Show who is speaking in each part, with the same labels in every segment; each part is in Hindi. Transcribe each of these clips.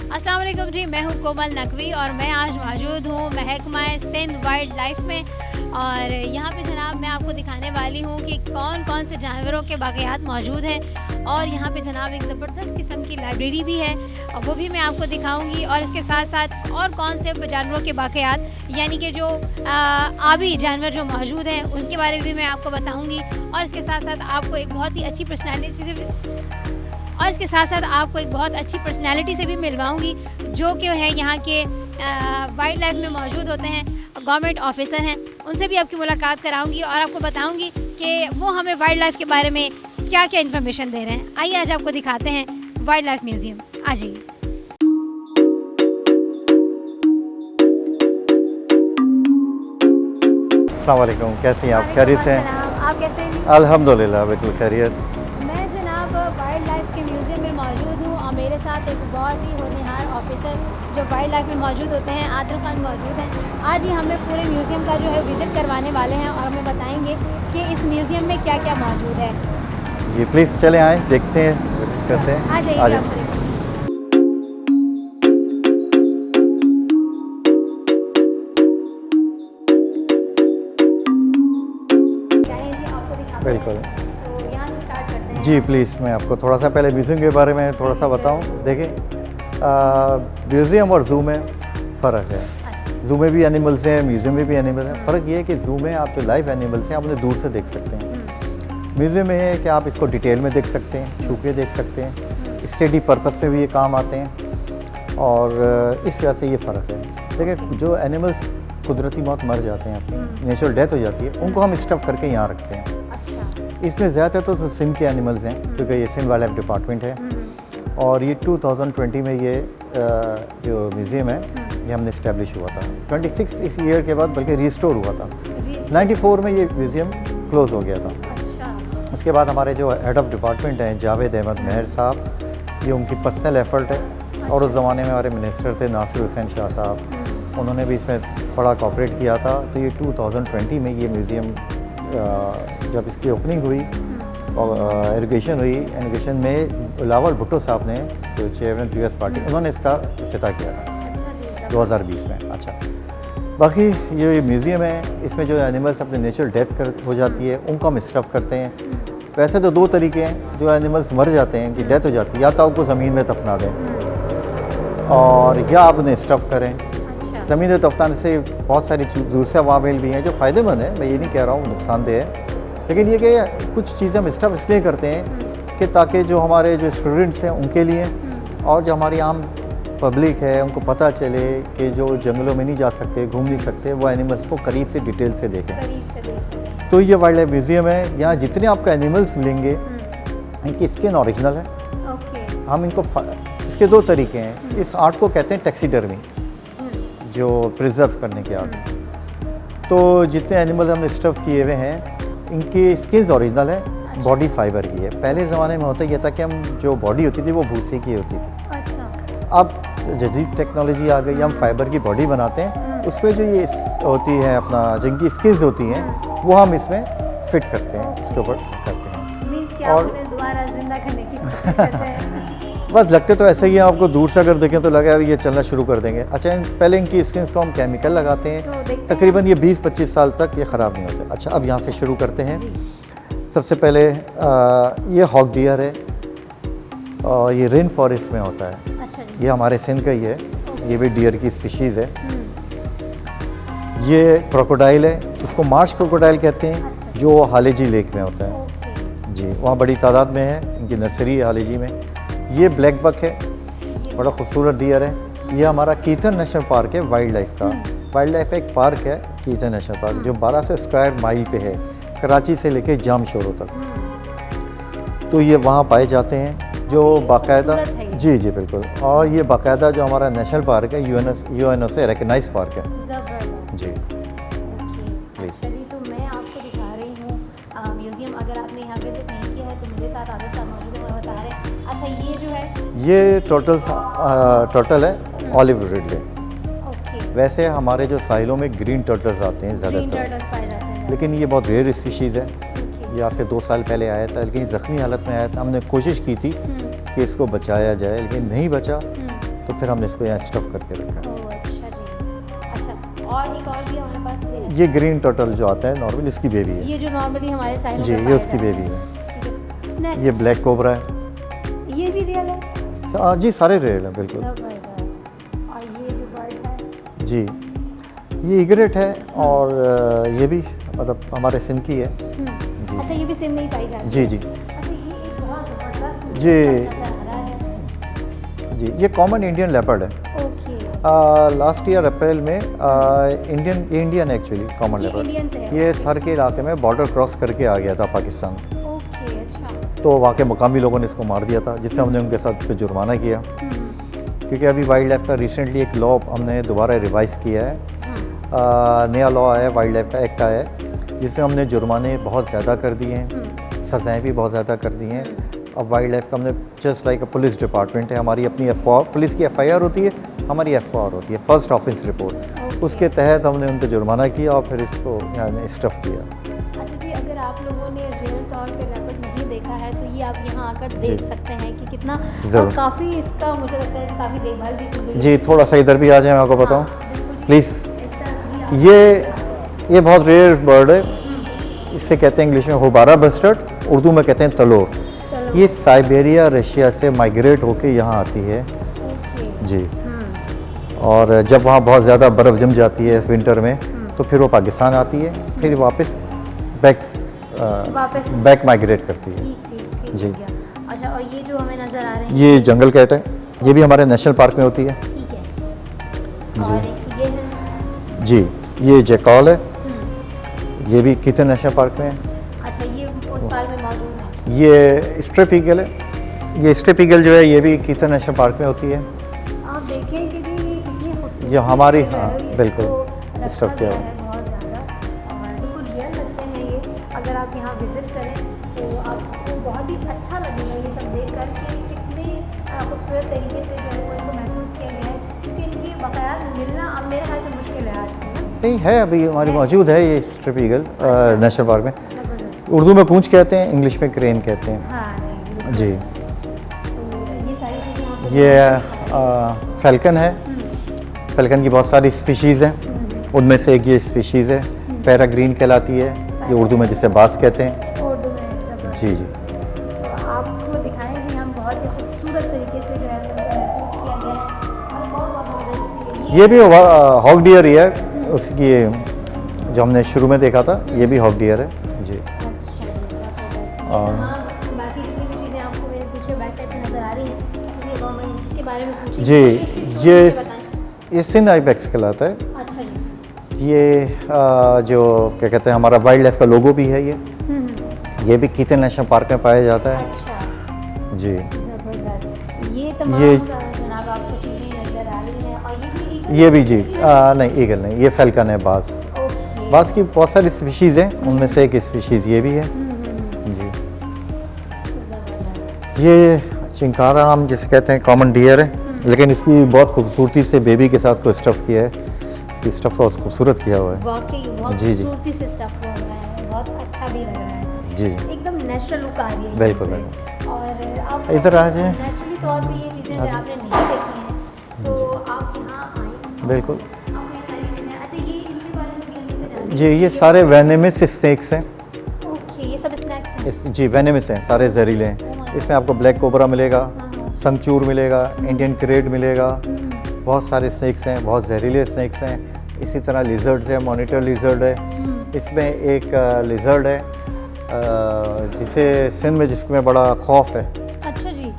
Speaker 1: अस्सलाम वालेकुम जी, मैं हूँ कोमल नकवी और मैं आज मौजूद हूँ महकमा सिंध वाइल्ड लाइफ में। और यहाँ पे जनाब मैं आपको दिखाने वाली हूँ कि कौन कौन से जानवरों के बाक़ियात मौजूद हैं। और यहाँ पे जनाब एक ज़बरदस्त किस्म की लाइब्रेरी भी है और वो भी मैं आपको दिखाऊंगी। और इसके साथ साथ और कौन से जानवरों के बाक़ियात यानी कि जो आबी जानवर जो मौजूद हैं उनके बारे में भी मैं आपको बताऊँगी। और इसके साथ साथ आपको एक बहुत ही अच्छी पर्सनैलिटी से भी मिलवाऊंगी जो कि है यहाँ के वाइल्ड लाइफ में मौजूद होते हैं, गवर्नमेंट ऑफिसर हैं। उनसे भी आपकी मुलाकात कराऊंगी और आपको बताऊंगी कि वो हमें वाइल्ड लाइफ के बारे में क्या क्या इन्फॉर्मेशन दे रहे हैं। आइए आज आपको दिखाते हैं वाइल्ड लाइफ म्यूज़ियम। आ जाइए।
Speaker 2: अस्सलाम वालेकुम, कैसी हैं आप? खैरियत से हैं?
Speaker 1: आप कैसे हैं?
Speaker 2: अल्हम्दुलिल्लाह बिल्कुल खैरियत।
Speaker 1: मैं जनाब वाइल्ड लाइफ के म्यूज़ियम में मौजूद हूँ और मेरे साथ एक बहुत ही होनहार ऑफिसर जो वाइल्ड लाइफ में मौजूद होते हैं, आदिल खान मौजूद हैं। आज ही हमें पूरे म्यूज़ियम का जो है विज़िट करवाने वाले हैं और हमें बताएंगे कि इस म्यूज़ियम में क्या क्या मौजूद है।
Speaker 2: जी प्लीज़ चले आएँ, देखते हैं, विजिट करते हैं।
Speaker 1: आ जाइए आपको दिखाते हैं।
Speaker 2: बिल्कुल
Speaker 1: तो यहाँ से स्टार्ट करते हैं।
Speaker 2: जी प्लीज़, मैं आपको थोड़ा सा पहले म्यूज़ियम के बारे में थोड़ा सा बताऊं। देखिए म्यूज़ियम और ज़ू में फ़र्क है। ज़ू में भी एनिमल्स हैं, म्यूज़ियम में भी एनिमल हैं। फ़र्क ये है कि ज़ू में आप जो लाइव एनिमल्स हैं आप उन्हें दूर से देख सकते हैं। म्यूज़ियम में है कि आप इसको डिटेल में देख सकते हैं, छू के देख सकते हैं। स्टडी पर्पस में भी ये काम आते हैं और इस वजह से ये फ़र्क है। देखिए जो एनिमल्स कुदरती मौत मर जाते हैं, अपनी नेचुरल डेथ हो जाती है, उनको हम स्टफ़ करके यहाँ रखते हैं। इसमें ज़्यादातर तो सिंध के एनिमल्स हैं क्योंकि ये सिंध वाइल्ड लाइफ डिपार्टमेंट है। और ये 2020 में ये जो म्यूज़ियम है ये हमने इस्टेब्लिश हुआ था। 26 इस ईयर के बाद बल्कि रिस्टोर हुआ था। 94 में ये म्यूज़ियम क्लोज़ हो गया था। उसके बाद हमारे जो हेड ऑफ़ डिपार्टमेंट हैं जावेद अहमद मेहर साहब, ये उनकी पर्सनल एफ़र्ट है। और उस ज़माने में हमारे मिनिस्टर थे नासिर हुसैन शाह साहब, उन्होंने भी इसमें बड़ा कोऑपरेट किया था। तो ये 2020 में ये म्यूज़ियम जब इसकी ओपनिंग हुई और एजुकेशन हुई, एजुकेशन में बिलावल भुट्टो साहब ने जो चेयरमैन पीपल्स पार्टी, उन्होंने इसका इफ्तिताह किया था 2020 में। अच्छा, बाकी ये म्यूज़ियम है, इसमें जो एनिमल्स अपने नेचुरल डेथ हो जाती है उनको हम स्टफ़ करते हैं। वैसे तो दो तरीके हैं, जो एनिमल्स मर जाते हैं, इनकी डेथ हो जाती है, या तो आपको ज़मीन में दफना दें और या आप उन्हें स्टफ़ करें। ज़मीन में दफनाने से बहुत सारी दूसरे अवामिल भी हैं जो फ़ायदेमंद है, मैं ये नहीं कह रहा हूँ नुकसानदेह है। लेकिन ये कि कुछ चीज़ें हम स्टफ़ इसलिए करते हैं कि ताकि जो हमारे जो स्टूडेंट्स हैं उनके लिए और जो हमारी आम पब्लिक है उनको पता चले कि जो जंगलों में नहीं जा सकते, घूम नहीं सकते, वो एनिमल्स को करीब से डिटेल से देखें। तो ये वाइल्ड लाइफ म्यूज़ियम है, यहाँ जितने आपको एनिमल्स मिलेंगे इनकी स्किन ओरिजिनल है। हम इनको इसके दो तरीके हैं। इस आर्ट को कहते हैं टैक्सीडर्मी, जो प्रिजर्व करने के आर्ट। तो जितने एनिमल्स हमने स्टफ़ किए हुए हैं इनकी स्किन्स ओरिजिनल है, बॉडी फाइबर की है। पहले ज़माने में होता यह था कि हम जो बॉडी होती थी वो भूसे की होती थी। अच्छा। अब जदीद टेक्नोलॉजी आ गई, हम फाइबर की बॉडी बनाते हैं, उसमें जो ये होती है अपना जिनकी स्किन्स होती हैं वो हम इसमें फिट करते हैं, उसके ऊपर करते हैं और
Speaker 1: दोबारा जिंदा करने की कोशिश करते हैं।
Speaker 2: बस लगते तो ऐसे ही हैं, आपको दूर से अगर देखें तो लगे अभी ये चलना शुरू कर देंगे। अच्छा, पहले इनकी स्किन्स को हम केमिकल लगाते हैं, तो तकरीबन ये 20-25 साल तक ये ख़राब नहीं होते। अच्छा, अब यहाँ से शुरू करते हैं। सबसे पहले ये हॉक डियर है और ये रेन फॉरेस्ट में होता है। अच्छा, ये हमारे सिंध का ही है। ये भी डियर की स्पीशीज़ है। ये क्रोकोडाइल है, इसको मार्श क्रोकोडाइल कहते हैं। अच्छा। जो हालेजी लेक में होता है जी, वहाँ बड़ी तादाद में है, इनकी नर्सरी है हालेजी में। ये ब्लैक बक है, बड़ा खूबसूरत डियर है। ये हमारा कीथन नेशनल पार्क है वाइल्ड लाइफ का। वाइल्ड लाइफ का एक पार्क है कीथन नेशनल पार्क, जो 1200 स्क्वायर माइल पे है, कराची से लेके जामशोरो तक। तो ये वहाँ पाए जाते हैं जो बाकायदा। जी जी बिल्कुल। और ये बाकायदा जो हमारा नेशनल पार्क है यूएनओ से रिकगनाइज पार्क है जी।
Speaker 1: तो मैं आपको दिखा रही हूँ म्यूज़ियम। अगर आपने यहाँ विजिट नहीं किया है तो मेरे साथ आदिल साहब मौजूद हैं, बता रहे हैं। अच्छा, ये जो है
Speaker 2: ये टर्टल है ऑलिव रिडले। वैसे हमारे जो साहिलों में ग्रीन टर्टल्स आते हैं ज़्यादातर, लेकिन ये बहुत रेयर स्पीशीज़ है। ये आज से 2 साल पहले आया था, लेकिन ज़ख्मी हालत में आया था। हमने कोशिश की थी कि इसको बचाया जाए, लेकिन नहीं बचा। तो फिर हमने इसको यहाँ स्टफ़ करके रखा है।
Speaker 1: ओह अच्छा जी। अच्छा, और एक और भी हमारे पास है।
Speaker 2: ये ग्रीन टर्टल जो आता है नॉर्मल, इसकी बेबी है।
Speaker 1: ये जो नॉर्मली हमारे साइड
Speaker 2: जी, ये उसकी बेबी है।
Speaker 1: स्नैक,
Speaker 2: ये ब्लैक कोबरा है।
Speaker 1: ये भी रियल है?
Speaker 2: जी सारे रियल हैं बिल्कुल।
Speaker 1: जबरदस्त। और ये जो बर्ड है?
Speaker 2: जी, ये इग्रेट है और ये भी मतलब हमारे सिंध की है। जी।
Speaker 1: अच्छा, ये भी सिंध में ही पाई जाती है?
Speaker 2: जी जी
Speaker 1: अच्छा, ये एक बहुत ज़बरदस्त
Speaker 2: जी।
Speaker 1: नज़र आ रहा है।
Speaker 2: जी, ये कॉमन इंडियन लेपर्ड है।
Speaker 1: ओके।
Speaker 2: लास्ट ईयर अप्रैल में इंडियन एक्चुअली कॉमन
Speaker 1: ये
Speaker 2: लेपर्ड,
Speaker 1: इंडियन से है?
Speaker 2: ये थर के इलाके में बॉर्डर क्रॉस करके आ गया था पाकिस्तान।
Speaker 1: ओके, अच्छा।
Speaker 2: तो वहाँ के मुकामी लोगों ने इसको मार दिया था, जिससे हमने उनके साथ फिर जुर्माना किया। क्योंकि अभी वाइल्ड लाइफ का रिसेंटली एक लॉ हमने दोबारा रिवाइज़ किया है। नया लॉ आया, वाइल्ड लाइफ का एक्ट आया है, जिसमें हमने जुर्माने बहुत ज़्यादा कर दिए हैं, सज़ाएँ भी बहुत ज़्यादा कर दी हैं। अब वाइल्ड लाइफ का हमने जस्ट लाइक अ पुलिस डिपार्टमेंट है, हमारी अपनी पुलिस की FIR होती है, हमारी FOR होती है, फर्स्ट ऑफेंस रिपोर्ट। उसके तहत हमने उन पर जुर्माना किया और फिर इसको यानी स्टफ़ किया।
Speaker 1: अच्छा जी, अगर आप लोगों ने रियल तौर पे लेपर्ड नहीं देखा है तो ये आप यहाँ आकर देख सकते हैं कि कितना, और काफ़ी इसका मुझे लगता है काफ़ी देखभाल भी की गई है।
Speaker 2: जी, थोड़ा सा इधर भी आ जाए, मैं आपको बताऊँ
Speaker 1: बिल्कुल जी।
Speaker 2: प्लीज़।
Speaker 1: इस तरह भी आप-
Speaker 2: ये बहुत रेयर बर्ड है, इससे कहते हैं इंग्लिश में होबारा बस्टर्ड, उर्दू में कहते हैं तलोर।
Speaker 1: चलो।
Speaker 2: ये साइबेरिया रशिया से माइग्रेट होके यहाँ आती है।
Speaker 1: ओके।
Speaker 2: जी, और जब वहाँ बहुत ज़्यादा बर्फ़ जम जाती है विंटर में, तो फिर वो पाकिस्तान आती है, फिर वापस बैक माइग्रेट करती है।
Speaker 1: ठीक ठीक ठीक
Speaker 2: जी।
Speaker 1: हो गया। अच्छा, और ये जो हमें नज़र आ रहे हैं?
Speaker 2: ये जंगल कैट है, ये भी हमारे नेशनल पार्क में होती है।
Speaker 1: ठीक है।
Speaker 2: जी।
Speaker 1: और एक ये है?
Speaker 2: जी, ये जैकॉल है, ये भी कीथन नेशनल पार्क में है।
Speaker 1: अच्छा, ये उस पार्क में मौजूद है?
Speaker 2: ये स्ट्रिप ईगल है, ये स्ट्रिप ईगल जो है ये भी कीथन नेशनल पार्क में होती है।
Speaker 1: आप देखें कि ये कितनी खूबसूरती
Speaker 2: ये हमारी,
Speaker 1: से जो है
Speaker 2: हाँ,
Speaker 1: इसको
Speaker 2: बिल्कुल,
Speaker 1: रखा
Speaker 2: स्टफ़ किया
Speaker 1: गया
Speaker 2: हुआ।
Speaker 1: है बहुत ज़्यादा, और बिल्कुल रियल लगते हैं ये। अगर आप यहाँ विज़िट करें तो आपको बहुत ही अच्छा लगेगा ये सब देख कर कि कितने खूबसूरत तरीके से जो है वो इनको महफूज किया गया है, क्योंकि इनकी बकायदा मिलना अब मेरे ख्याल से मुश्किल है आज भी।
Speaker 2: नहीं है, अभी हमारी मौजूद है ये स्ट्रिप ईगल नेशनल पार्क में।
Speaker 1: ज़बरदस्त।
Speaker 2: उर्दू में पूंछ कहते हैं, इंग्लिश में क्रेन कहते हैं।
Speaker 1: हाँ जी,
Speaker 2: जी,
Speaker 1: तो ये सारी चीज़ें यहाँ पे-
Speaker 2: ये फैल्कन है। फैल्कन की बहुत सारी स्पीशीज़ हैं, उनमें से एक ये स्पीशीज़ है, पैराग्रीन कहलाती है, ये उर्दू में जिसे बास कहते हैं।
Speaker 1: उर्दू में ज़बरदस्त।
Speaker 2: जी जी।
Speaker 1: तो आपको दिखाएं जी, हम बहुत ही खूबसूरत तरीके से जो है उनको महफूज किया गया है, और बहुत ज़बरदस्त
Speaker 2: ये भी हॉग डियर ही है, उसकी जो हमने शुरू में देखा था, ये भी हॉग डियर है। जी।
Speaker 1: अच्छा जी, ज़बरदस्त। ये
Speaker 2: और-
Speaker 1: तमाम बाकी जितनी भी चीज़ें आपको मैंने पूछे बैक साइड पे नज़र आ रही हैं, चलिए अब हम इसके बारे में पूछेंगे।
Speaker 2: जी,
Speaker 1: इसकी स्टोरी
Speaker 2: ये
Speaker 1: मुझे बताएं।
Speaker 2: ये सिंध आइबेक्स कहलाता है।
Speaker 1: अच्छा जी।
Speaker 2: ये जो क्या कहते हैं, हमारा वाइल्ड लाइफ का लोगो भी है ये। ये भी कीथन नेशनल पार्क में पाया जाता है।
Speaker 1: अच्छा,
Speaker 2: जी।
Speaker 1: ज़बरदस्त। ये तमाम
Speaker 2: ये-
Speaker 1: जनाब आपको चीज़ें नज़र आ रही हैं, और ये भी ईगल
Speaker 2: ये भी
Speaker 1: है
Speaker 2: जी,
Speaker 1: इसमें?
Speaker 2: नहीं ईगल नहीं, ये फैल्कन है, बास।
Speaker 1: ओके।
Speaker 2: बास की बहुत सारी स्पीशीज़ हैं, उनमें से एक स्पीशीज़ ये भी है। जी।
Speaker 1: ज़बरदस्त।
Speaker 2: ये चिंकारा हम जिसे कहते हैं कॉमन डियर है, लेकिन इसकी बहुत खूबसूरती से बेबी के साथ को स्टफ़ किया है। इसकी स्टफ़ बहुत खूबसूरत किया हुआ है।
Speaker 1: वाकई बहुत
Speaker 2: जी, जी।
Speaker 1: खूबसूरती से स्टफ हुआ है, बहुत अच्छा भी लग रहा है,
Speaker 2: जी।
Speaker 1: एकदम नेचुरल लुक आ रही है
Speaker 2: बिल्कुल,
Speaker 1: यहाँ पे। और आप
Speaker 2: इधर आ जाएं।
Speaker 1: नेचुरली तौर पे ये चीज़ें अगर आपने नहीं देखी हैं तो आप यहाँ आएँ,
Speaker 2: बिल्कुल।
Speaker 1: आपको ये सारी चीज़ें, अच्छा ये इनके बारे में भी हमें से जानते
Speaker 2: जी, ये सारे वेनेमस स्नेक्स हैं।
Speaker 1: हैं। ओके, ये सब स्नैक्स हैं?
Speaker 2: जी, वेनेमस हैं, सारे जहरीले हैं। इसमें आपको ब्लैक कोबरा मिलेगा, संगचूर मिलेगा, इंडियन क्रेड मिलेगा, बहुत सारे स्नेक्स हैं, बहुत जहरीले स्नेक्स हैं। इसी तरह लिजर्ड्स है, मॉनिटर लिजर्ड है। इसमें एक लिजर्ड है जिसे सिंध में जिसमें बड़ा खौफ है,
Speaker 1: अच्छा जी।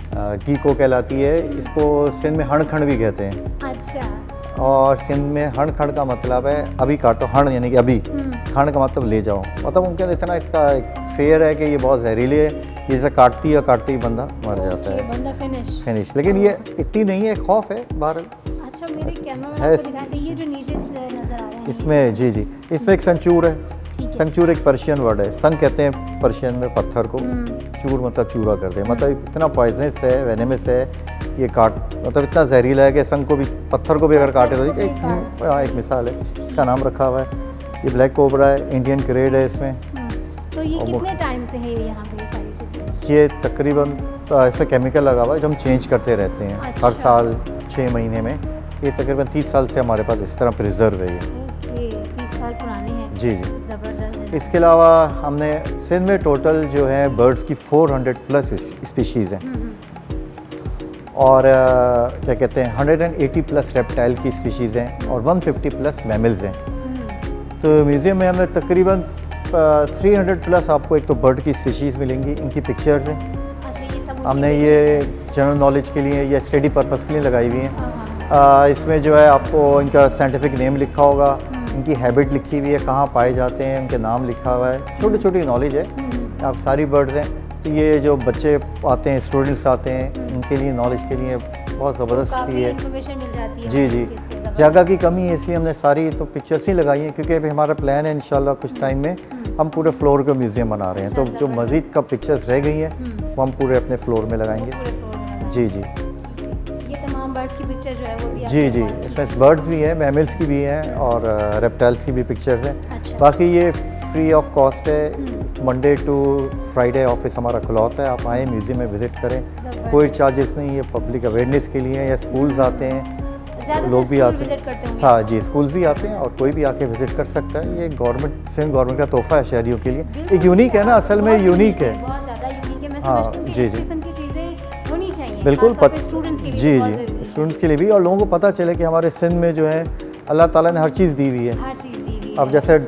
Speaker 2: गीको कहलाती है। इसको सिंध में हणखंड भी कहते हैं,
Speaker 1: अच्छा।
Speaker 2: और सिंध में हणखंड का मतलब है अभी काटो, हण यानी कि अभी, खंड का मतलब ले जाओ। मतलब उनके अंदर इतना इसका एक फेयर है कि ये बहुत जहरीले है, ये जैसे काटती है, काटते ही बंदा मर जाता
Speaker 1: ओके,
Speaker 2: है,
Speaker 1: बंदा फिनिश।
Speaker 2: लेकिन ये इतनी नहीं है, खौफ है बाहर।
Speaker 1: अच्छा, मेरे कैमरा में
Speaker 2: है
Speaker 1: आपको दिखाते हैं ये जो नीचे से नज़र आ रहे हैं
Speaker 2: इसमें। जी जी, इसमें एक संचूर है।
Speaker 1: ठीक है।
Speaker 2: संचूर एक पर्शियन वर्ड है, संग कहते हैं पर्शियन में पत्थर को, चूर मतलब चूरा कर दे, मतलब इतना पॉइजनस है, वेनेमस है, ये मतलब इतना जहरीला है कि संग को भी, पत्थर को भी अगर काटे तो एक मिसाल है, इसका नाम रखा हुआ है। ये ब्लैक कोबरा है, इंडियन क्रेड है इसमें।
Speaker 1: तो ये कितने टाइम से है यहाँ पे ये सारी चीज़ें?
Speaker 2: ये तकरीबन इसमें केमिकल लगा हुआ है जो हम चेंज करते रहते हैं हर
Speaker 1: अच्छा।
Speaker 2: साल, 6 महीने में। ये तकरीबन 30 साल से हमारे पास इस तरह प्रिजर्व है ये।
Speaker 1: ओके, 30 साल पुराने हैं।
Speaker 2: जी जी।
Speaker 1: ज़बरदस्त।
Speaker 2: इसके अलावा हमने सिंध में टोटल जो है बर्ड्स की 400 प्लस स्पीशीज़ हैं और क्या कहते हैं 180 प्लस रेप्टाइल की स्पीशीज़ हैं और 150 प्लस मैमल्स हैं। तो म्यूज़ियम में हमें तकरीबन 300 प्लस आपको एक तो बर्ड की स्पीशीज़ मिलेंगी, इनकी पिक्चर्स हैं।
Speaker 1: अच्छा, ये सब
Speaker 2: हमने
Speaker 1: उनकी
Speaker 2: ये
Speaker 1: pictures
Speaker 2: जनरल नॉलेज के लिए या स्टडी पर्पस के लिए लगाई हुई हैं।
Speaker 1: हाँ,
Speaker 2: इसमें जो है आपको इनका साइंटिफिक नेम लिखा होगा, इनकी हैबिट लिखी हुई है, कहाँ पाए जाते हैं, उनके नाम लिखा हुआ है, छोटी छोटी नॉलेज है। आप सारी बर्ड्स हैं, तो ये जो बच्चे आते हैं, स्टूडेंट्स आते हैं, उनके लिए नॉलेज के लिए बहुत ज़बरदस्त
Speaker 1: काफ़ी
Speaker 2: सी है।
Speaker 1: इन्फॉर्मेशन मिल जाती है
Speaker 2: जी
Speaker 1: हमें
Speaker 2: जी।
Speaker 1: इस चीज़ से, ज़बरदस्त।
Speaker 2: जगह की कमी है इसलिए हमने सारी तो पिक्चर्स ही लगाई हैं, क्योंकि अभी हमारा प्लान है इंशाल्लाह कुछ टाइम में हम पूरे फ्लोर का म्यूज़ियम बना रहे हैं। तो
Speaker 1: अच्छा,
Speaker 2: जो
Speaker 1: ज़बरदस्त।
Speaker 2: मज़ीद का पिक्चर्स रह गई हैं वो हम पूरे अपने फ्लोर में लगाएंगे।
Speaker 1: पूरे फ्लोर में लगा।
Speaker 2: जी जी
Speaker 1: ये तमाम बर्ड्स की पिक्चर जो है वो भी
Speaker 2: जी
Speaker 1: आपके
Speaker 2: जी।
Speaker 1: पास
Speaker 2: इसमें बर्ड्स भी हैं, मैमल्स की भी हैं और रेप्टाइल्स की भी पिक्चर्स हैं।
Speaker 1: अच्छा।
Speaker 2: बाकी ये फ्री ऑफ कॉस्ट है। मंडे टू फ्राइडे ऑफिस हमारा खुला होता है। आप आएँ म्यूज़ियम में विज़िट करें, कोई चार्जेस नहीं है। पब्लिक अवेयरनेस के लिए या स्कूल्स आते हैं,
Speaker 1: ज़्यादातर
Speaker 2: लोग भी
Speaker 1: स्कूल
Speaker 2: आते
Speaker 1: विजिट करते
Speaker 2: हैं।
Speaker 1: होंगे।
Speaker 2: हाँ जी, स्कूल्स भी आते हैं और कोई भी आके विज़िट कर सकता है। ये गवर्नमेंट सिंध गवर्नमेंट का तोहफ़ा है शहरियों के लिए।
Speaker 1: बिल्कुल,
Speaker 2: एक यूनिक है ना, असल में
Speaker 1: बहुत
Speaker 2: यूनिक है।
Speaker 1: बहुत ज़्यादा यूनिक है। मैं
Speaker 2: हाँ,
Speaker 1: समझती हूँ कि
Speaker 2: जी,
Speaker 1: इस
Speaker 2: जी।
Speaker 1: किस्म की चीज़ें होनी चाहिए,
Speaker 2: बिल्कुल
Speaker 1: खास तौर पे स्टूडेंट्स के लिए
Speaker 2: जी
Speaker 1: बहुत
Speaker 2: जी,
Speaker 1: ज़रूरी है।
Speaker 2: स्टूडेंट्स के लिए भी और लोगों को पता चले कि हमारे सिंध में जो है अल्लाह ताला ने हर चीज़ दी हुई है।
Speaker 1: हर चीज़ दी हुई
Speaker 2: अब
Speaker 1: है।
Speaker 2: जैसे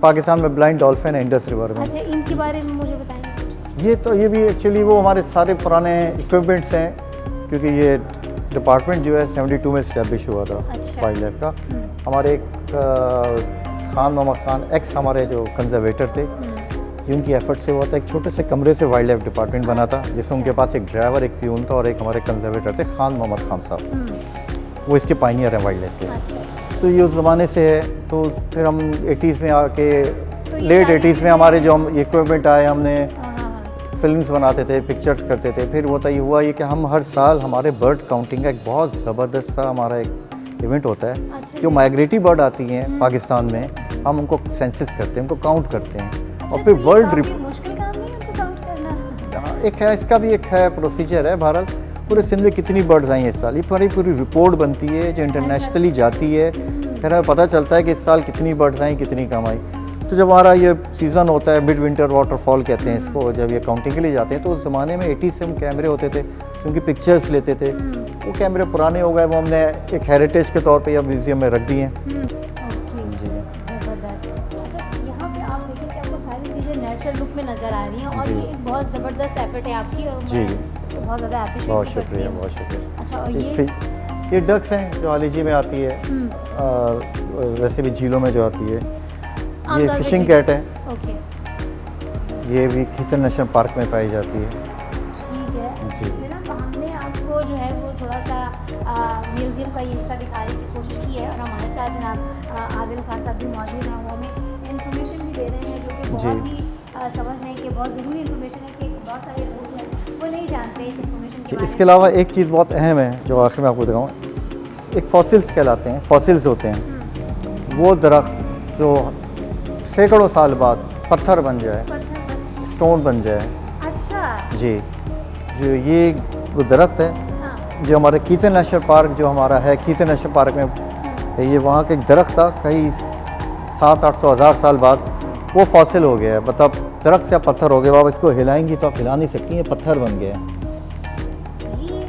Speaker 2: पाकिस्तान में ब्लाइंड डॉल्फिन है इंडस रिवर में।
Speaker 1: अच्छा, इनके बारे में मुझे बताइए।
Speaker 2: ये भी एक्चुअली वो हमारे सारे पुराने इक्विपमेंट्स हैं, क्योंकि ये डिपार्टमेंट जो है 72 में इस्टेब्लिश हुआ था
Speaker 1: अच्छा।
Speaker 2: वाइल्ड लाइफ का। हमारे एक खान मोहम्मद खान एक्स हमारे जो कंजर्वेटर थे, उनकी एफर्ट से हुआ था। एक छोटे से कमरे से वाइल्ड लाइफ डिपार्टमेंट बना था, जिसमें उनके पास एक ड्राइवर, एक प्यून था और एक हमारे कंजर्वेटर थे खान मोहम्मद खान साहब। वो इसके पायनियर हैं वाइल्ड लाइफ के।
Speaker 1: अच्छा,
Speaker 2: तो ये उस ज़माने से है। तो फिर हम 80s में आके
Speaker 1: तो ये
Speaker 2: लेट
Speaker 1: सारी
Speaker 2: 80s में हमारे जो हम इक्विपमेंट आए, हमने
Speaker 1: हाँ हाँ हाँ।
Speaker 2: फिल्म्स बनाते थे, पिक्चर्स करते थे। फिर होता ये हुआ ये कि हम हर साल हमारे बर्ड काउंटिंग का एक बहुत ज़बरदस्त सा हमारा एक इवेंट होता है।
Speaker 1: अच्छा
Speaker 2: जो माइग्रेटरी बर्ड आती हैं पाकिस्तान में, हम उनको सेंसस करते हैं, उनको काउंट करते हैं और
Speaker 1: अच्छा,
Speaker 2: फिर
Speaker 1: तो ये
Speaker 2: वर्ल्ड
Speaker 1: काफ़ी मुश्किल काम नहीं है उनको काउंट करना।
Speaker 2: एक है, इसका भी एक है प्रोसीजर है। बहरहाल पूरे सिंध में कितनी बर्ड्स आई हैं इस साल, ये पूरी रिपोर्ट बनती है जो इंटरनेशनली जाती है। फिर हमें पता चलता है कि इस साल कितनी बर्ड्स आई, कितनी कम आई। तो जब हमारा ये सीज़न होता है, मिड विंटर वाटरफॉल कहते हैं इसको, जब ये काउंटिंग के लिए जाते हैं, तो उस ज़माने में 80 से हम कैमरे होते थे, उनकी पिक्चर्स लेते थे। वो कैमरे पुराने हो गए, वो हमने एक हेरिटेज के तौर पे या म्यूज़ियम में रख दिए हैं।
Speaker 1: ओके,
Speaker 2: जी
Speaker 1: ज़बरदस्त। अच्छा, यहाँ पे आप देखें कि आपको सारी चीज़ें नेचुरल लुक में नज़र आ रही हैं और
Speaker 2: जी।
Speaker 1: ये एक बहुत ज़बरदस्त एफर्ट है आपकी और
Speaker 2: जी,
Speaker 1: मैं
Speaker 2: जी।
Speaker 1: इसको बहुत ज़्यादा अप्रिशिएट
Speaker 2: बहुत
Speaker 1: भी करती
Speaker 2: शुक्रिया,
Speaker 1: हूँ।
Speaker 2: बहुत शुक्रिया।
Speaker 1: अच्छा, और
Speaker 2: ये डक्स हैं जो हालीजी में आती है, वैसे भी झीलों में जो आती है। ये
Speaker 1: आमतौर पे
Speaker 2: फिशिंग
Speaker 1: जी-
Speaker 2: कैट है,
Speaker 1: ओके,
Speaker 2: ये भी खीचन नेशनल पार्क में पाई जाती है।
Speaker 1: ठीक है।
Speaker 2: जी।
Speaker 1: जनाब, हमने आपको जो है वो थोड़ा सा म्यूज़ियम का ये हिस्सा दिखाने की कोशिश की है और हमारे साथ जनाब आदिल खान साहब भी मौजूद हैं। वो हमें इन्फॉर्मेशन भी दे रहे हैं जो कि बहुत
Speaker 2: जी।
Speaker 1: ही समझने की बहुत ज़रूरी इन्फॉर्मेशन है कि बहुत सारे लोग हैं वो नहीं जानते इस इन्फॉर्मेशन के बारे
Speaker 2: इसके
Speaker 1: में।
Speaker 2: अलावा एक चीज़ बहुत अहम है जो आखिर में आपको दिखाऊँ, एक फॉसिल्स कहलाते हैं। फॉसिल्स होते हैं वो दरख्त जो सैकड़ों साल बाद पत्थर बन जाए, स्टोन बन जाए।
Speaker 1: अच्छा,
Speaker 2: जी, जो ये वो दरख्त है
Speaker 1: हाँ,
Speaker 2: जो हमारे कीतन नेशनल पार्क जो हमारा है, कीतन नेशनल पार्क में ये वहाँ का एक दरख्त था, कई 700-800 हज़ार साल बाद वो फॉसिल हो गया है। मतलब दरख्त से आप पत्थर हो गए, आप इसको हिलाएंगी तो आप हिला नहीं सकती, ये पत्थर बन गया है।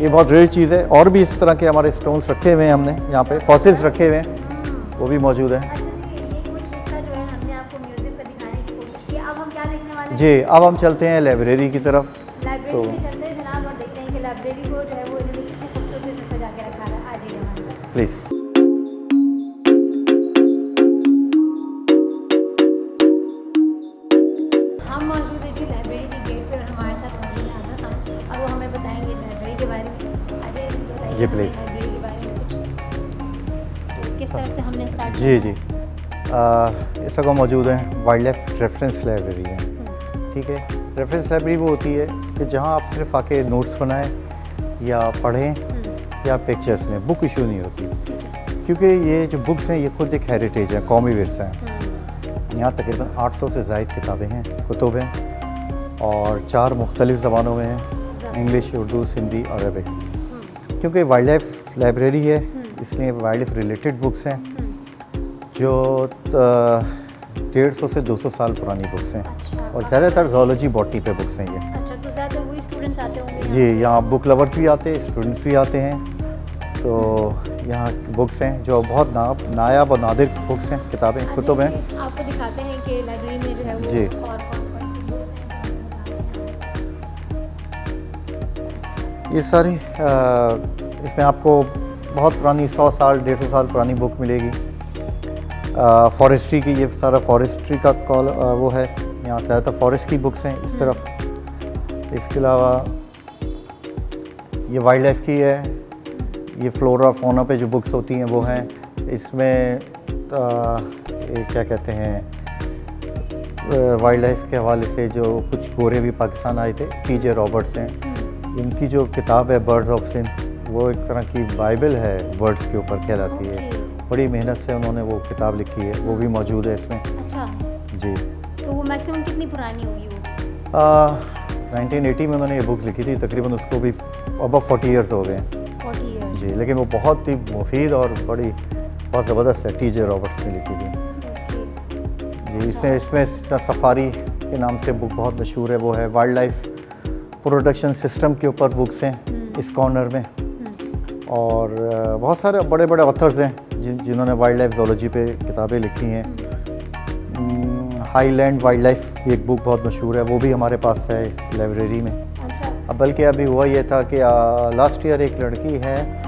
Speaker 2: ये बहुत रेयर चीज़ है। और भी इस तरह के हमारे स्टोन्स रखे हुए हैं हमने यहाँ पे, फॉसिल्स रखे हुए हैं, वो भी मौजूद हैं।
Speaker 1: अच्छा जी, ये कुछ हिस्सा जो है हमने आपको म्यूज़ियम का दिखाने की कोशिश की। अब हम क्या देखने वाले हैं?
Speaker 2: जी, अब हम चलते हैं लाइब्रेरी की तरफ।
Speaker 1: लाइब्रेरी में चलते हैं जनाब और देखते हैं कि लाइब्रेरी को जो है वो इन्होंने कितनी खूबसूरती से सजा के रखा है। आ जाइए हमारे साथ।
Speaker 2: प्लीज़।
Speaker 1: हम मौजूद है जी लाइब्रेरी के गेट पे और हमारे साथ मौजूद है आज़ा साहब और वो हमें बताएंगे लाइब्रेरी के बारे में। अजय जी बताइए
Speaker 2: जी,
Speaker 1: हमें
Speaker 2: प्लीज़।
Speaker 1: लाइब्रेरी के बारे में कुछ, तो किस तरह से हमने स्टार्ट
Speaker 2: जी जी, इस वक्त मौजूद हैं वाइल्ड लाइफ रेफरेंस लाइब्रेरी में। ठीक है, रेफरेंस लाइब्रेरी वो होती है कि जहाँ आप सिर्फ आके नोट्स बनाएं या पढ़ें या पिक्चर्स लें, बुक इशू नहीं होती। क्योंकि ये जो बुक्स हैं ये खुद एक हेरिटेज है, कौमी विरसा है। यहाँ तकरीबन 800 से ज़ायद किताबें हैं, कुतुब हैं और 4 मुख्तलिफ़ ज़बानों में हैं, इंग्लिश, उर्दू, सिंधी और अरबिक। क्योंकि वाइल्ड लाइफ लाइब्रेरी है, इसलिए वाइल्ड लाइफ रिलेटेड बुक्स हैं जो 150 से 200 साल पुरानी बुक्स हैं।
Speaker 1: अच्छा।
Speaker 2: और ज़्यादातर ज़ूलॉजी बॉटनी पे बुक्स हैं ये।
Speaker 1: अच्छा, तो ज़्यादातर वही स्टूडेंट्स आते होंगे
Speaker 2: जी, यहाँ बुक लवर्स भी आते हैं, स्टूडेंट्स भी आते हैं। तो यहाँ बुक्स हैं जो बहुत नायाब और नादिर बुक्स हैं, किताबें, कुतुब हैं।
Speaker 1: आपको दिखाते हैं कि लाइब्रेरी में जो है वो
Speaker 2: जी।
Speaker 1: और कौन-कौन सी बुक्स हैं।
Speaker 2: ये सारी इसमें आपको बहुत पुरानी 100 साल 150 साल पुरानी बुक मिलेगी। फॉरेस्ट्री की, ये सारा फॉरेस्ट्री का वो है, यहाँ ज़्यादातर फॉरेस्ट की बुक्स हैं इस तरफ। इसके अलावा ये वाइल्ड लाइफ की है, ये फ्लोरा फोना पे जो बुक्स होती हैं वो हैं। इसमें ये क्या कहते हैं, वाइल्ड लाइफ के हवाले से जो कुछ गोरे भी पाकिस्तान आए थे, टीजे रॉबर्ट्स हैं, इनकी जो किताब है बर्ड्स ऑफ सिन, वो एक तरह की बाइबल है, बर्ड्स के ऊपर कहलाती है। बड़ी मेहनत से उन्होंने वो किताब लिखी है, वो भी मौजूद है इसमें।
Speaker 1: अच्छा
Speaker 2: जी।
Speaker 1: तो वो मैक्सिमम कितनी पुरानी होगी वो?
Speaker 2: 1980 में उन्होंने ये बुक लिखी थी, तकरीबन उसको भी अबव 40 ईयर्स हो गए हैं।
Speaker 1: 40 ईयर्स।
Speaker 2: जी, लेकिन वो बहुत ही मुफीद और बहुत ज़बरदस्त है, टीजे रॉबर्ट्स ने लिखी थी। जी, इसमें सफारी के नाम से बुक बहुत मशहूर है, वो है। वाइल्ड लाइफ प्रोडक्शन सिस्टम के ऊपर बुक्स हैं इस कॉर्नर में। और बहुत सारे बड़े बड़े ऑथर्स हैं जिन्होंने वाइल्ड लाइफ ज़ूलॉजी पे किताबें लिखी हैं। हाईलैंड वाइल्ड लाइफ भी एक बुक बहुत मशहूर है, वो भी हमारे पास है इस लाइब्रेरी में।
Speaker 1: अच्छा।
Speaker 2: अब बल्कि अभी हुआ ये था कि लास्ट ईयर एक लड़की है,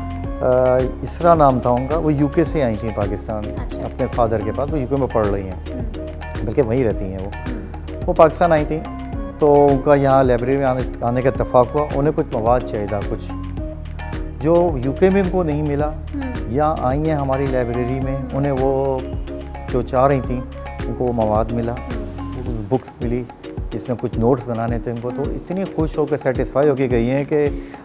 Speaker 2: इसरा नाम था उनका, वो यूके से आई थी पाकिस्तान।
Speaker 1: अच्छा।
Speaker 2: अपने फादर के पास, वो यूके में पढ़ रही हैं, बल्कि वहीं रहती हैं वो पाकिस्तान आई थी। तो उनका यहाँ लाइब्रेरी में आने का इत्तेफाक हुआ। उन्हें कुछ मवाद चाहिए था, कुछ जो यूके में उनको नहीं मिला, यहाँ आई हैं हमारी लाइब्रेरी में, उन्हें वो जो चाह रही थी उनको वो मवाद मिला, उस बुक्स मिली जिसमें कुछ नोट्स बनाने थे उनको। तो इतनी खुश होकर सेटिस्फाई होकर गई हैं कि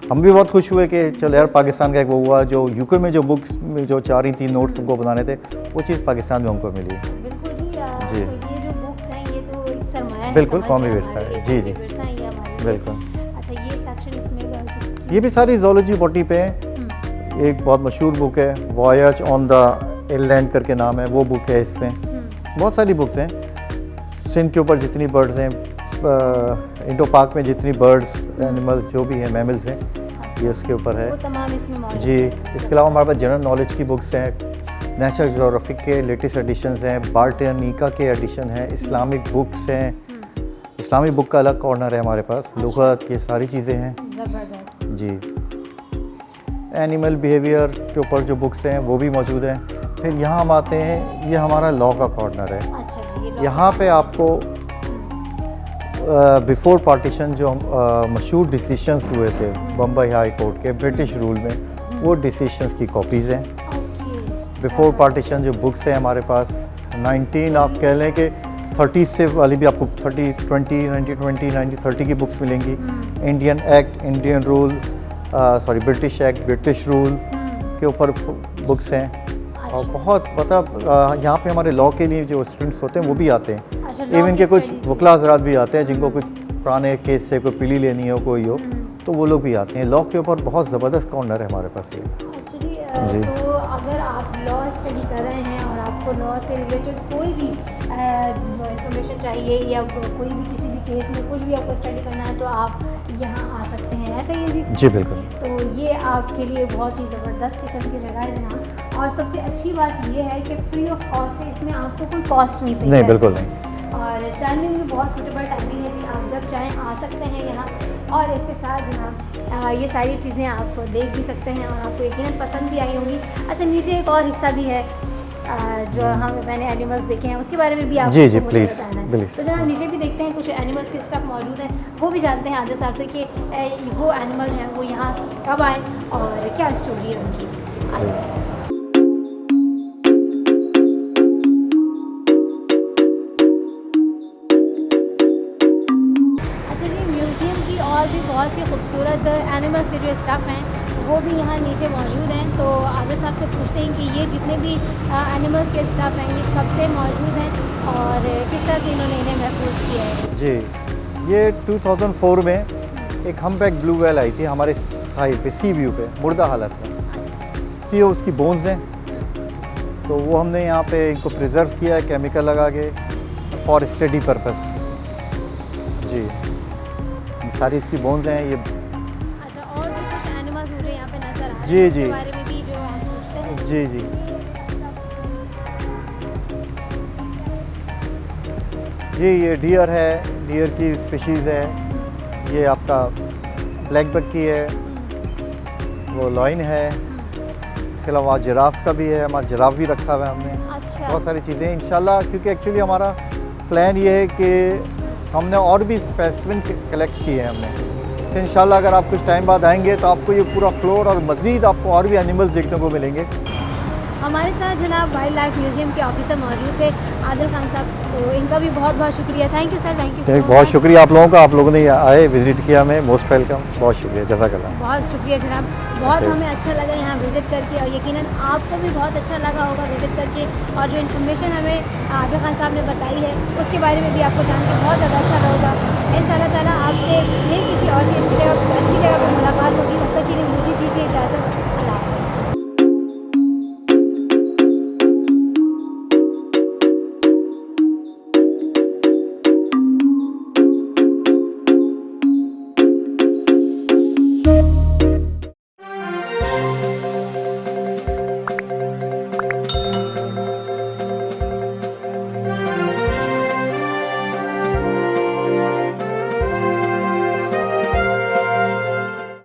Speaker 2: हम भी बहुत खुश हुए कि चलो यार, पाकिस्तान का एक वो हुआ जो यूके में जो बुक्स में जो चाह रही थी नोट्स उनको बनाने थे, वो चीज़ पाकिस्तान में उनको मिली।
Speaker 1: बिल्कुल ही।
Speaker 2: जी।
Speaker 1: ये जो बुक्स हैं ये तो एक सरमाया है,
Speaker 2: बिल्कुल,
Speaker 1: समझ
Speaker 2: कौमी
Speaker 1: के
Speaker 2: विरसा
Speaker 1: हमारे
Speaker 2: है।
Speaker 1: लिए,
Speaker 2: जी,
Speaker 1: कौमी
Speaker 2: जी।
Speaker 1: विरसा ही है हमारे लिए।
Speaker 2: बिल्कुल।
Speaker 1: अच्छा, ये सेक्शन इसमें
Speaker 2: ये भी सारी ज़ूलॉजी बॉटनी पे है। एक बहुत मशहूर बुक है, वॉयज ऑन द इनलैंड करके नाम है, वो बुक है। इसमें बहुत सारी बुक्स हैं सिंध के ऊपर, जितनी बर्ड्स हैं, इंडो पाक में जितनी बर्ड्स एनिमल जो भी हैं, मैमल्स हैं, ये उसके ऊपर है।
Speaker 1: वो तमाम इसमें मौजूद
Speaker 2: जी।
Speaker 1: है।
Speaker 2: इसके अलावा हमारे पास जनरल नॉलेज की बुक्स हैं, नेशनल ज्योग्राफिक के लेटेस्ट एडिशंस हैं, बाल्टनिका के एडिशन हैं, इस्लामिक बुक्स हैं। इस्लामिक बुक का अलग कॉर्नर है हमारे पास, लुग़त, ये सारी चीज़ें हैं।
Speaker 1: ज़बरदस्त।
Speaker 2: जी। एनिमल बिहेवियर के ऊपर जो बुक्स हैं वो भी मौजूद हैं। फिर यहाँ हम आते हैं, ये हमारा लॉ का कॉर्नर है।
Speaker 1: अच्छा जी, ये
Speaker 2: यहाँ पे आपको बिफोर पार्टीशन जो मशहूर डिसीशंस हुए थे बम्बई हाई कोर्ट के ब्रिटिश रूल में, वो डिसीशंस की कॉपीज़ हैं।
Speaker 1: ओके।
Speaker 2: बिफोर पार्टीशन जो बुक्स हैं हमारे पास 19 आप कह लें कि 30 से वाली भी आपको 1920 की बुक्स मिलेंगी। Indian act, Indian rule, British act, British rule के ऊपर बुक्स हैं। और बहुत मतलब यहाँ पे हमारे लॉ के लिए जो स्टूडेंट्स होते हैं वो भी आते हैं।
Speaker 1: अच्छा,
Speaker 2: इवन के कुछ वकला हज़रात भी आते हैं जिनको कुछ पुराने केस से कोई पीली लेनी हो, कोई हो, तो वो लोग भी आते हैं। लॉ के ऊपर बहुत ज़बरदस्त कॉर्नर है हमारे पास ये।
Speaker 1: एक्चुअली तो अगर आप लॉ स्टडी कर रहे हैं और आपको लॉ से रिलेटेड कोई भी इंफॉर्मेशन चाहिए या कोई भी किसी भी केस में कुछ भी आपको स्टडी करना है, तो आप यहाँ आ सकते हैं, ऐसा ही है जी?
Speaker 2: जी बिल्कुल।
Speaker 1: तो ये आपके लिए बहुत ही ज़बरदस्त किस्म की जगह है जहाँ, और सबसे अच्छी बात ये है कि फ्री ऑफ कॉस्ट है, इसमें आपको कोई कॉस्ट नहीं पे
Speaker 2: नहीं, बिल्कुल नहीं।
Speaker 1: और टाइमिंग भी बहुत सूटेबल टाइमिंग है जी, आप जब चाहें आ सकते हैं यहाँ। और इसके साथ जनाब ये सारी चीज़ें आप देख भी सकते हैं और आपको यकीनन पसंद भी आई होंगी। अच्छा, नीचे एक और हिस्सा भी है जो मैंने एनिमल्स देखे हैं, उसके बारे में भी आप
Speaker 2: जी प्लीज़ प्लीज़।
Speaker 1: तो जनाब नीचे भी देखते हैं, कुछ एनिमल्स के स्टफ मौजूद हैं, वो भी जानते हैं आदिल साहब से कि वो एनिमल हैं वो यहाँ कब आए और क्या स्टोरी है उनकी। अच्छा जी, म्यूज़ियम की और भी बहुत सी खूबसूरत एनिमल्स के जो स्टफ़ हैं वो भी यहाँ नीचे मौजूद हैं। तो आदिल साहब से पूछते हैं कि ये जितने भी एनिमल्स के स्टफ़ हैं ये कब से मौजूद हैं और किस तरह से इन्होंने इन्हें महफूज किया है।
Speaker 2: जी, ये 2004 में एक हम्पबैक ब्लू व्हेल आई थी हमारे साहिल पे, सी व्यू पे, मुर्दा हालत में। ये उसकी बोन्स हैं, तो वो हमने यहाँ पे इनको प्रिजर्व किया है केमिकल लगा के फॉर स्टडी पर्पस। जी, ये सारी इसकी बोन्स हैं। ये
Speaker 1: अच्छा, और भी कुछ एनिमल्स मुझे यहाँ पे नजर आ रहे
Speaker 2: जी,
Speaker 1: हैं
Speaker 2: जी।
Speaker 1: उसके बारे में भी जो हम पूछते हैं।
Speaker 2: जी जी, ये डियर है, डियर की स्पीशीज़ है। ये आपका ब्लैक बक की है, वो लॉइन है। इसके अलावा जिराफ का भी है, हमारा जिराफ भी रखा हुआ है हमने।
Speaker 1: अच्छा,
Speaker 2: बहुत सारी चीज़ें इंशाल्लाह, क्योंकि एक्चुअली हमारा प्लान ये है कि हमने और भी स्पेसिमेन कलेक्ट किए हैं हमने, तो इंशाल्लाह अगर आप कुछ टाइम बाद आएंगे तो आपको ये पूरा फ्लोर और मज़ीद आपको और भी एनिमल्स देखने को मिलेंगे।
Speaker 1: हमारे साथ जनाब वाइल्ड लाइफ म्यूजियम के ऑफिसर मौजूद थे आदिल खान साहब, तो इनका भी बहुत बहुत शुक्रिया। Thank you sir, thank you.
Speaker 2: बहुत शुक्रिया आप लोगों का, आप लोगों ने आए विज़िट किया हमें, मोस्ट वेलकम, बहुत शुक्रिया, जज़ाकल्लाह।
Speaker 1: बहुत शुक्रिया जनाब, बहुत
Speaker 2: Okay.
Speaker 1: हमें अच्छा लगा यहाँ विज़िट करके, और यकीनन आपको भी बहुत अच्छा लगा होगा विज़िट करके। और जो इन्फॉर्मेशन हमें आदिल खान साहब ने बताई है उसके बारे में भी आपको जान के बहुत ज़्यादा अच्छा लगा होगा। इंशाल्लाह ताला आपसे फिर किसी